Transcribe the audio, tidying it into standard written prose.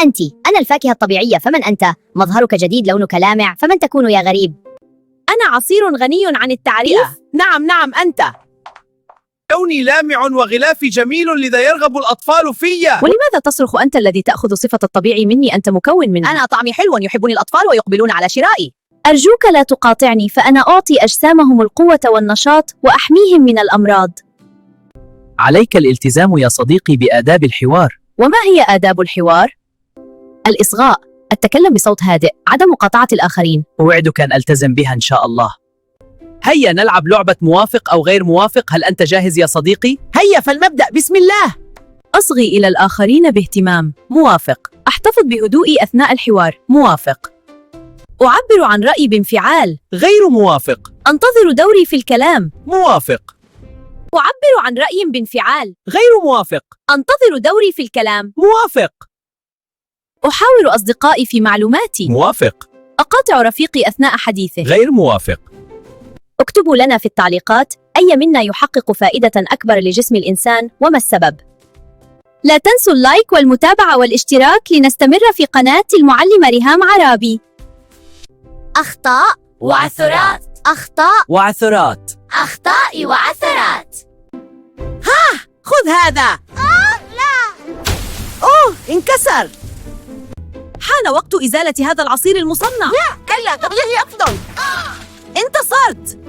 أنت؟ أنا الفاكهة الطبيعية، فمن أنت؟ مظهرك جديد، لونك لامع، فمن تكون يا غريب؟ أنا عصير غني عن التعريف. نعم أنت. لوني لامع وغلافي جميل، لذا يرغب الأطفال في. ولماذا تصرخ أنت الذي تأخذ صفة الطبيعي مني؟ أنت مكون منه. أنا طعمي حلو، يحبني الأطفال ويقبلون على شرائي. أرجوك لا تقاطعني، فأنا أعطي أجسامهم القوة والنشاط وأحميهم من الأمراض. عليك الالتزام يا صديقي بآداب الحوار. وما هي آداب الحوار؟ الإصغاء، التكلم بصوت هادئ، عدم مقاطعة الآخرين. أوعدك أن ألتزم بها إن شاء الله. هيا نلعب لعبة موافق أو غير موافق. هل أنت جاهز يا صديقي؟ هيا فلنبدأ، بسم الله. أصغي إلى الآخرين باهتمام. موافق. أحتفظ بهدوئي أثناء الحوار. موافق. أعبر عن رأيي بانفعال. غير موافق. أنتظر دوري في الكلام. موافق. أعبر عن رأيي بانفعال. غير موافق. أنتظر دوري في الكلام. موافق. أحاور أصدقائي في معلوماتي. موافق. أقاطع رفيقي أثناء حديثه. غير موافق. اكتبوا لنا في التعليقات أي منا يحقق فائدة أكبر لجسم الإنسان وما السبب. لا تنسوا اللايك والمتابعة والاشتراك لنستمر في قناة المعلمة ريهام عرابي. أخطاء وعثرات. أخطاء وعثرات. أخطاء وعثرات. خذ هذا. أوه، انكسر. حان وقت إزالة هذا العصير المصنع. كلا، غيره أفضل. انتصرت.